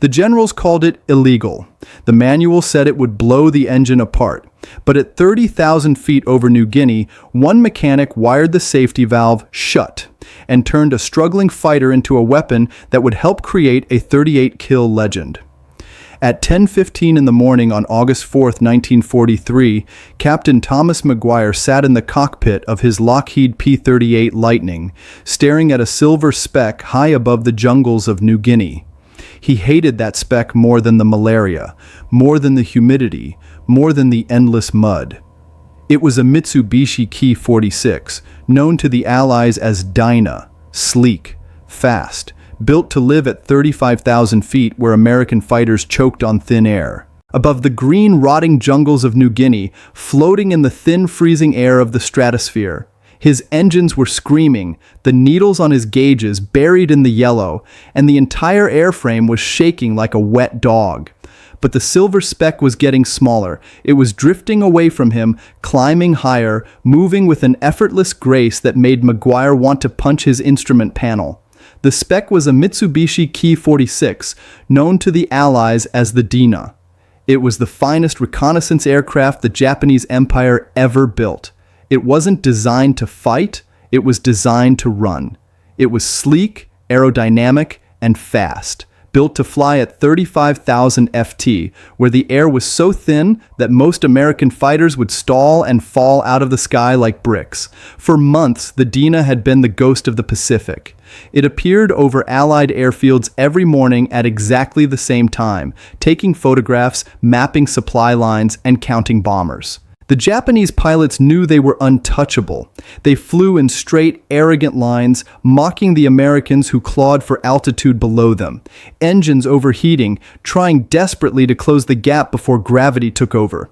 The generals called it illegal. The manual said it would blow the engine apart. But at 30,000 feet over New Guinea, one mechanic wired the safety valve shut and turned a struggling fighter into a weapon that would help create a 38-kill legend. At 10:15 in the morning on August 4, 1943, Captain Thomas McGuire sat in the cockpit of his Lockheed P-38 Lightning, staring at a silver speck high above the jungles of New Guinea. He hated that speck more than the malaria, more than the humidity, more than the endless mud. It was a Mitsubishi Ki-46, known to the Allies as Dinah, sleek, fast, built to live at 35,000 feet where American fighters choked on thin air. Above the green, rotting jungles of New Guinea, floating in the thin, freezing air of the stratosphere. His engines were screaming, the needles on his gauges buried in the yellow, and the entire airframe was shaking like a wet dog. But the silver speck was getting smaller. It was drifting away from him, climbing higher, moving with an effortless grace that made McGuire want to punch his instrument panel. The speck was a Mitsubishi Ki-46, known to the Allies as the Dinah. It was the finest reconnaissance aircraft the Japanese Empire ever built. It wasn't designed to fight, it was designed to run. It was sleek, aerodynamic, and fast, built to fly at 35,000 FT, where the air was so thin that most American fighters would stall and fall out of the sky like bricks. For months, the Dinah had been the ghost of the Pacific. It appeared over Allied airfields every morning at exactly the same time, taking photographs, mapping supply lines, and counting bombers. The Japanese pilots knew they were untouchable. They flew in straight, arrogant lines, mocking the Americans who clawed for altitude below them, engines overheating, trying desperately to close the gap before gravity took over.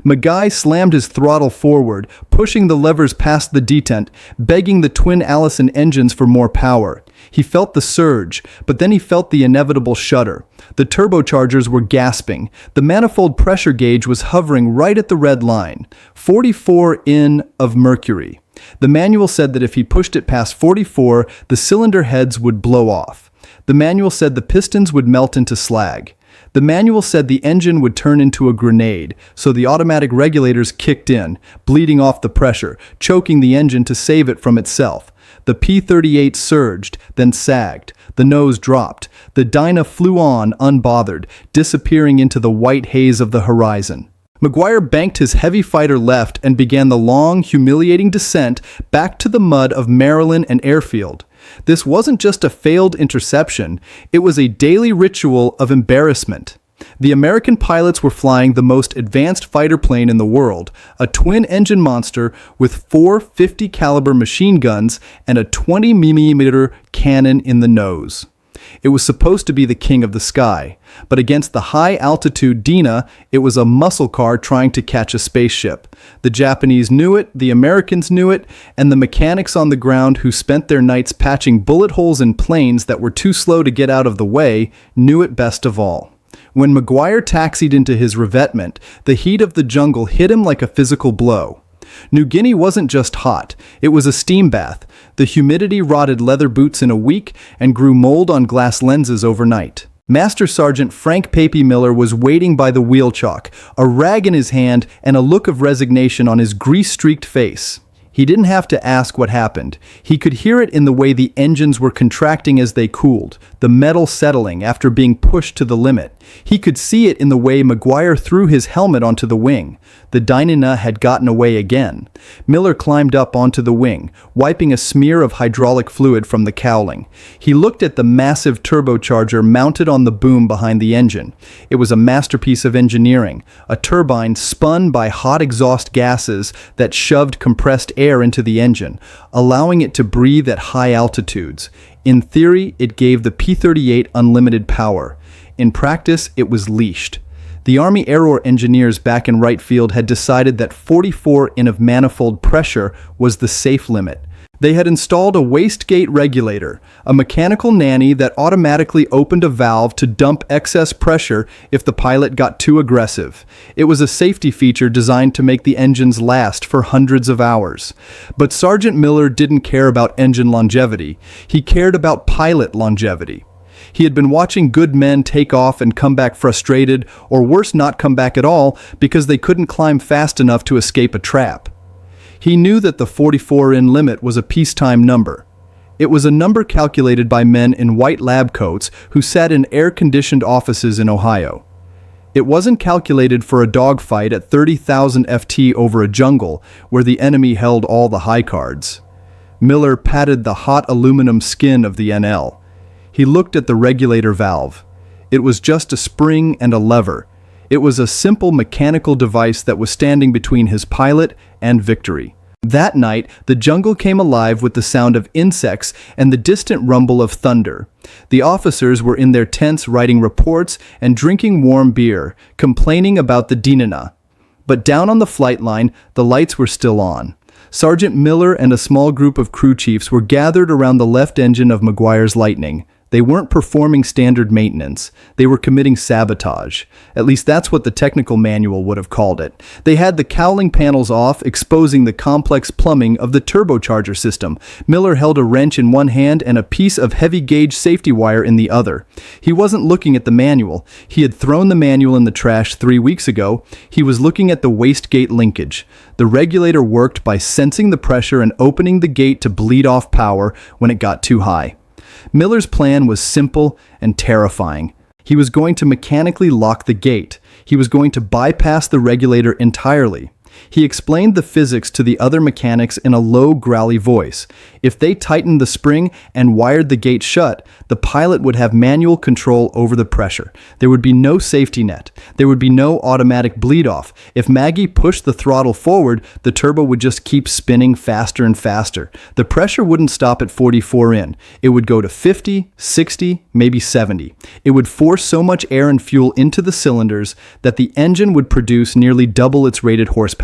McGuire slammed his throttle forward, pushing the levers past the detent, begging the twin Allison engines for more power. He felt the surge, but then he felt the inevitable shudder. The turbochargers were gasping. The manifold pressure gauge was hovering right at the red line, 44 in of mercury. The manual said that if he pushed it past 44, the cylinder heads would blow off. The manual said the pistons would melt into slag. The manual said the engine would turn into a grenade, so the automatic regulators kicked in, bleeding off the pressure, choking the engine to save it from itself. The P-38 surged, then sagged. The nose dropped. The Dinah flew on, unbothered, disappearing into the white haze of the horizon. McGuire banked his heavy fighter left and began the long, humiliating descent back to the mud of Maryland and Airfield. This wasn't just a failed interception, it was a daily ritual of embarrassment. The American pilots were flying the most advanced fighter plane in the world, a twin-engine monster with 4 50 caliber machine guns and a 20mm cannon in the nose. It was supposed to be the king of the sky, but against the high-altitude Dinah, it was a muscle car trying to catch a spaceship. The Japanese knew it, the Americans knew it, and the mechanics on the ground who spent their nights patching bullet holes in planes that were too slow to get out of the way knew it best of all. When McGuire taxied into his revetment, the heat of the jungle hit him like a physical blow. New Guinea wasn't just hot, it was a steam bath. The humidity rotted leather boots in a week and grew mold on glass lenses overnight. Master Sergeant Frank Papy Miller was waiting by the wheel chalk, a rag in his hand and a look of resignation on his grease-streaked face. He didn't have to ask what happened. He could hear it in the way the engines were contracting as they cooled, the metal settling after being pushed to the limit. He could see it in the way McGuire threw his helmet onto the wing. The Dinah had gotten away again. Miller climbed up onto the wing, wiping a smear of hydraulic fluid from the cowling. He looked at the massive turbocharger mounted on the boom behind the engine. It was a masterpiece of engineering, a turbine spun by hot exhaust gases that shoved compressed air into the engine, allowing it to breathe at high altitudes. In theory, it gave the P-38 unlimited power. In practice, it was leashed. The Army Air Corps engineers back in Wright Field had decided that 44 in of manifold pressure was the safe limit. They had installed a wastegate regulator, a mechanical nanny that automatically opened a valve to dump excess pressure if the pilot got too aggressive. It was a safety feature designed to make the engines last for hundreds of hours. But Sergeant Miller didn't care about engine longevity. He cared about pilot longevity. He had been watching good men take off and come back frustrated, or worse, not come back at all because they couldn't climb fast enough to escape a trap. He knew that the 44-in limit was a peacetime number. It was a number calculated by men in white lab coats who sat in air-conditioned offices in Ohio. It wasn't calculated for a dogfight at 30,000 FT over a jungle where the enemy held all the high cards. Miller patted the hot aluminum skin of the NL. He looked at the regulator valve. It was just a spring and a lever. It was a simple mechanical device that was standing between his pilot and victory. That night, the jungle came alive with the sound of insects and the distant rumble of thunder. The officers were in their tents writing reports and drinking warm beer, complaining about the Dinah. But down on the flight line, the lights were still on. Sergeant Miller and a small group of crew chiefs were gathered around the left engine of McGuire's Lightning. They weren't performing standard maintenance. They were committing sabotage. At least that's what the technical manual would have called it. They had the cowling panels off, exposing the complex plumbing of the turbocharger system. Miller held a wrench in one hand and a piece of heavy-gauge safety wire in the other. He wasn't looking at the manual. He had thrown the manual in the trash 3 weeks ago. He was looking at the wastegate linkage. The regulator worked by sensing the pressure and opening the gate to bleed off power when it got too high. Miller's plan was simple and terrifying. He was going to mechanically lock the gate. He was going to bypass the regulator entirely. He explained the physics to the other mechanics in a low, growly voice. If they tightened the spring and wired the gate shut, the pilot would have manual control over the pressure. There would be no safety net. There would be no automatic bleed-off. If Maggie pushed the throttle forward, the turbo would just keep spinning faster and faster. The pressure wouldn't stop at 44 in. It would go to 50, 60, maybe 70. It would force so much air and fuel into the cylinders that the engine would produce nearly double its rated horsepower.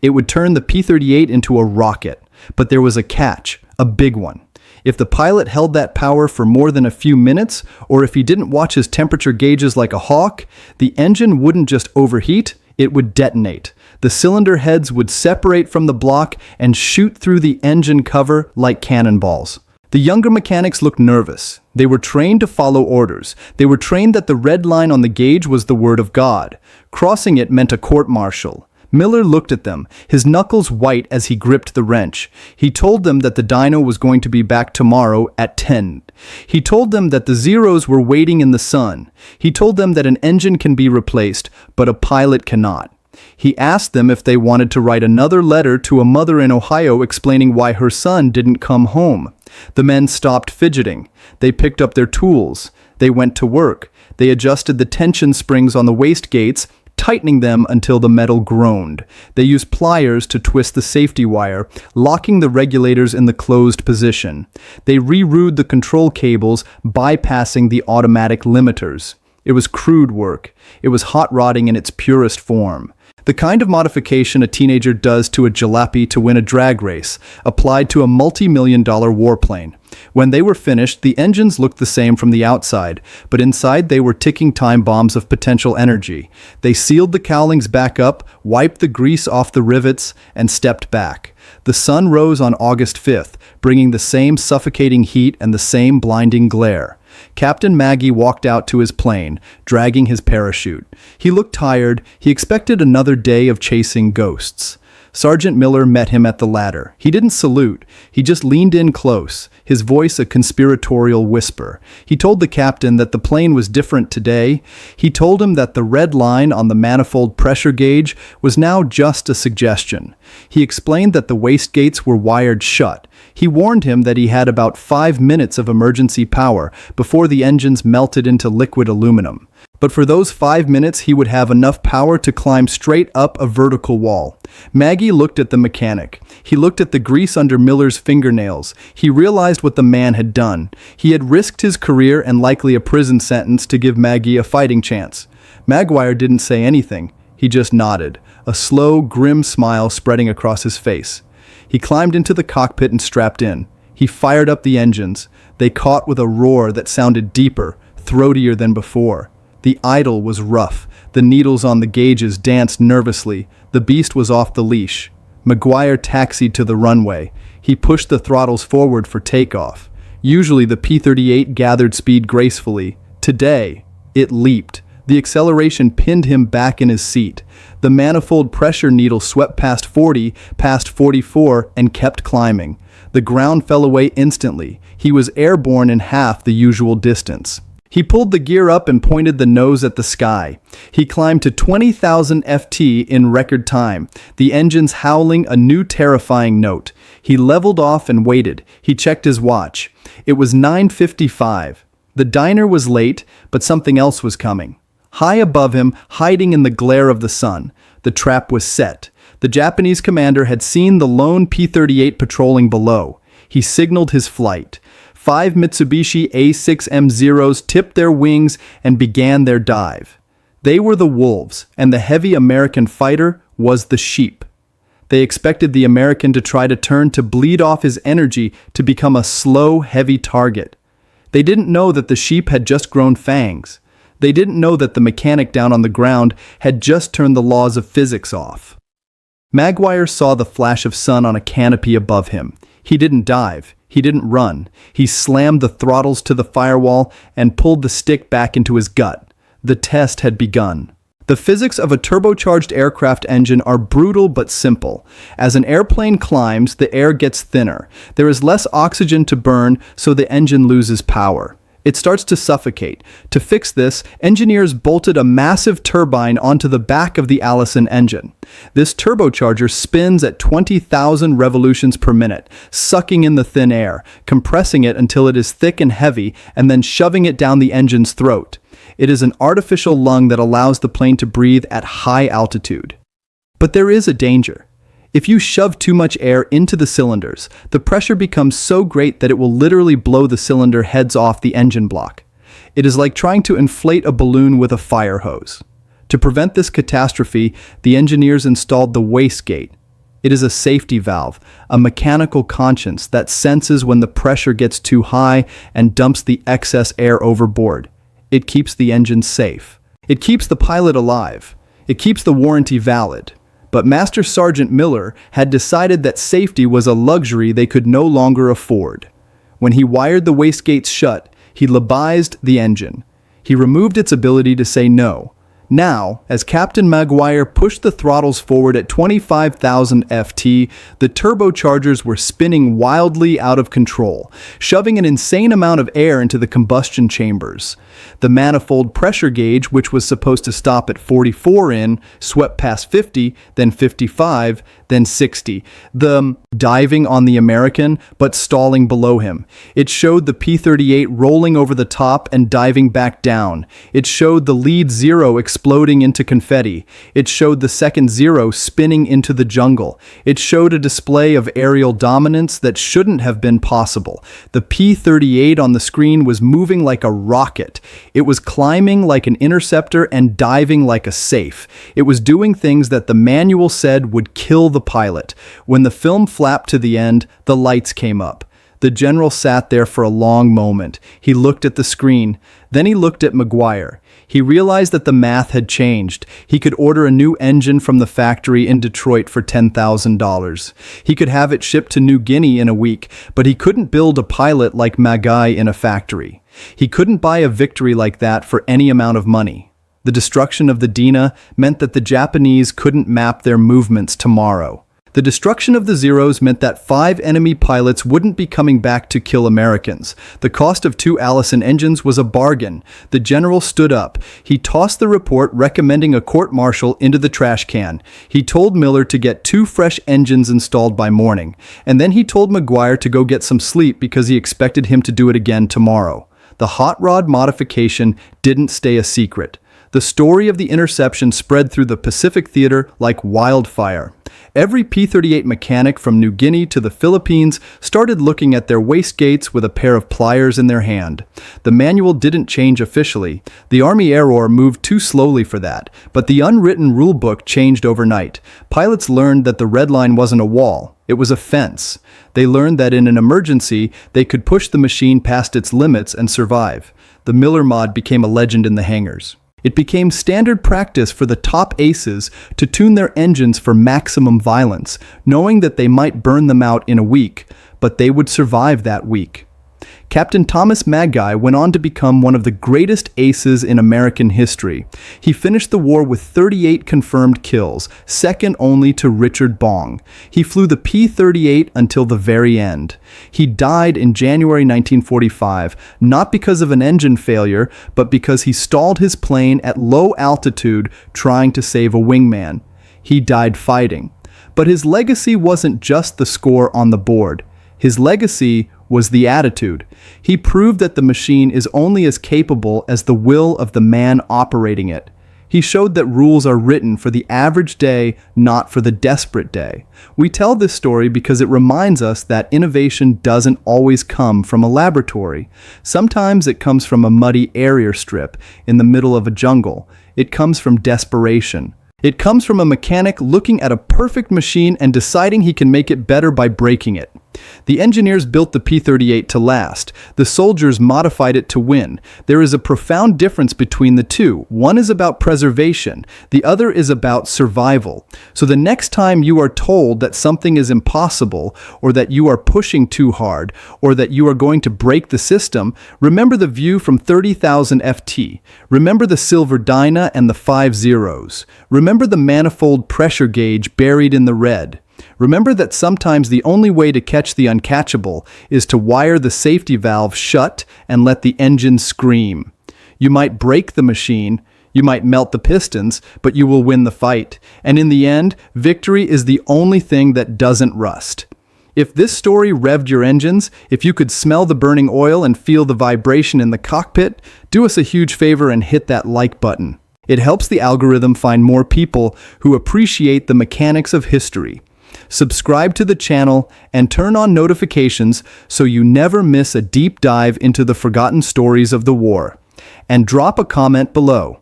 It would turn the P-38 into a rocket. But there was a catch, a big one. If the pilot held that power for more than a few minutes, or if he didn't watch his temperature gauges like a hawk, the engine wouldn't just overheat, it would detonate. The cylinder heads would separate from the block and shoot through the engine cover like cannonballs. The younger mechanics looked nervous. They were trained to follow orders. They were trained that the red line on the gauge was the word of God. Crossing it meant a court-martial. Miller looked at them, his knuckles white as he gripped the wrench. He told them that the dyno was going to be back tomorrow at 10. He told them that the zeros were waiting in the sun. He told them that an engine can be replaced, but a pilot cannot. He asked them if they wanted to write another letter to a mother in Ohio explaining why her son didn't come home. The men stopped fidgeting. They picked up their tools. They went to work. They adjusted the tension springs on the wastegates, tightening them until the metal groaned. They used pliers to twist the safety wire, locking the regulators in the closed position. They rerouted the control cables, bypassing the automatic limiters. It was crude work. It was hot rodding in its purest form. The kind of modification a teenager does to a jalopy to win a drag race, applied to a multi-million-dollar warplane. When they were finished, the engines looked the same from the outside, but inside they were ticking time bombs of potential energy. They sealed the cowlings back up, wiped the grease off the rivets, and stepped back. The sun rose on August 5th, bringing the same suffocating heat and the same blinding glare. Captain Maggie walked out to his plane, dragging his parachute. He looked tired. He expected another day of chasing ghosts. Sergeant Miller met him at the ladder. He didn't salute. He just leaned in close, his voice a conspiratorial whisper. He told the captain that the plane was different today. He told him that the red line on the manifold pressure gauge was now just a suggestion. He explained that the wastegates were wired shut. He warned him that he had about 5 minutes of emergency power before the engines melted into liquid aluminum. But for those 5 minutes, he would have enough power to climb straight up a vertical wall. Maggie looked at the mechanic. He looked at the grease under Miller's fingernails. He realized what the man had done. He had risked his career and likely a prison sentence to give Maggie a fighting chance. McGuire didn't say anything. He just nodded, a slow, grim smile spreading across his face. He climbed into the cockpit and strapped in. He fired up the engines. They caught with a roar that sounded deeper, throatier than before. The idle was rough. The needles on the gauges danced nervously. The beast was off the leash. McGuire taxied to the runway. He pushed the throttles forward for takeoff. Usually the P-38 gathered speed gracefully. Today, it leaped. The acceleration pinned him back in his seat. The manifold pressure needle swept past 40, past 44, and kept climbing. The ground fell away instantly. He was airborne in half the usual distance. He pulled the gear up and pointed the nose at the sky. He climbed to 20,000 FT in record time, the engines howling a new terrifying note. He leveled off and waited. He checked his watch. It was 9:55. The diner was late, but something else was coming. High above him, hiding in the glare of the sun, the trap was set. The Japanese commander had seen the lone P-38 patrolling below. He signaled his flight. 5 Mitsubishi A6M0s tipped their wings and began their dive. They were the wolves, and the heavy American fighter was the sheep. They expected the American to try to turn to bleed off his energy to become a slow, heavy target. They didn't know that the sheep had just grown fangs. They didn't know that the mechanic down on the ground had just turned the laws of physics off. McGuire saw the flash of sun on a canopy above him. He didn't dive. He didn't run. He slammed the throttles to the firewall and pulled the stick back into his gut. The test had begun. The physics of a turbocharged aircraft engine are brutal but simple. As an airplane climbs, the air gets thinner. There is less oxygen to burn, so the engine loses power. It starts to suffocate. To fix this, engineers bolted a massive turbine onto the back of the Allison engine. This turbocharger spins at 20,000 revolutions per minute, sucking in the thin air, compressing it until it is thick and heavy, and then shoving it down the engine's throat. It is an artificial lung that allows the plane to breathe at high altitude. But there is a danger. If you shove too much air into the cylinders, the pressure becomes so great that it will literally blow the cylinder heads off the engine block. It is like trying to inflate a balloon with a fire hose. To prevent this catastrophe, the engineers installed the wastegate. It is a safety valve, a mechanical conscience that senses when the pressure gets too high and dumps the excess air overboard. It keeps the engine safe. It keeps the pilot alive. It keeps the warranty valid. But Master Sergeant Miller had decided that safety was a luxury they could no longer afford. When he wired the wastegates shut, he lobotomized the engine. He removed its ability to say no. Now, as Captain McGuire pushed the throttles forward at 25,000 FT, the turbochargers were spinning wildly out of control, shoving an insane amount of air into the combustion chambers. The manifold pressure gauge, which was supposed to stop at 44 in, swept past 50, then 55, then 60. The diving on the American, but stalling below him. It showed the P-38 rolling over the top and diving back down. It showed the lead zero exploding into confetti. It showed the second zero spinning into the jungle. It showed a display of aerial dominance that shouldn't have been possible. The P-38 on the screen was moving like a rocket. It was climbing like an interceptor and diving like a safe. It was doing things that the manual said would kill the pilot. When the film flapped to the end, the lights came up. The general sat there for a long moment. He looked at the screen. Then he looked at McGuire. He realized that the math had changed. He could order a new engine from the factory in Detroit for $10,000. He could have it shipped to New Guinea in a week, but he couldn't build a pilot like McGuire in a factory. He couldn't buy a victory like that for any amount of money. The destruction of the Dinah meant that the Japanese couldn't map their movements tomorrow. The destruction of the Zeros meant that 5 enemy pilots wouldn't be coming back to kill Americans. The cost of 2 Allison engines was a bargain. The general stood up. He tossed the report recommending a court-martial into the trash can. He told Miller to get 2 fresh engines installed by morning. And then he told McGuire to go get some sleep because he expected him to do it again tomorrow. The hot rod modification didn't stay a secret. The story of the interception spread through the Pacific Theater like wildfire. Every P-38 mechanic from New Guinea to the Philippines started looking at their wastegates with a pair of pliers in their hand. The manual didn't change officially. The Army Air Corps moved too slowly for that, but the unwritten rulebook changed overnight. Pilots learned that the red line wasn't a wall. It was a fence. They learned that in an emergency, they could push the machine past its limits and survive. The Miller mod became a legend in the hangars. It became standard practice for the top aces to tune their engines for maximum violence, knowing that they might burn them out in a week, but they would survive that week. Captain Thomas McGuire went on to become one of the greatest aces in American history. He finished the war with 38 confirmed kills, second only to Richard Bong. He flew the P-38 until the very end. He died in January 1945, not because of an engine failure, but because he stalled his plane at low altitude trying to save a wingman. He died fighting. But his legacy wasn't just the score on the board. His legacy was the attitude. He proved that the machine is only as capable as the will of the man operating it. He showed that rules are written for the average day, not for the desperate day. We tell this story because it reminds us that innovation doesn't always come from a laboratory. Sometimes it comes from a muddy area strip in the middle of a jungle. It comes from desperation. It comes from a mechanic looking at a perfect machine and deciding he can make it better by breaking it. The engineers built the P-38 to last. The soldiers modified it to win. There is a profound difference between the two. One is about preservation. The other is about survival. So the next time you are told that something is impossible, or that you are pushing too hard, or that you are going to break the system, remember the view from 30,000 FT. Remember the silver Dinah and the 5 zeros. Remember the manifold pressure gauge buried in the red. Remember that sometimes the only way to catch the uncatchable is to wire the safety valve shut and let the engine scream. You might break the machine, you might melt the pistons, but you will win the fight. And in the end, victory is the only thing that doesn't rust. If this story revved your engines, if you could smell the burning oil and feel the vibration in the cockpit, do us a huge favor and hit that like button. It helps the algorithm find more people who appreciate the mechanics of history. Subscribe to the channel and turn on notifications so you never miss a deep dive into the forgotten stories of the war. And drop a comment below.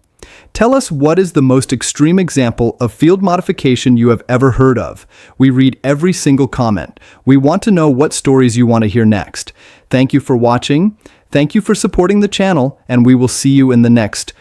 Tell us what is the most extreme example of field modification you have ever heard of. We read every single comment. We want to know what stories you want to hear next. Thank you for watching. Thank you for supporting the channel, and we will see you in the next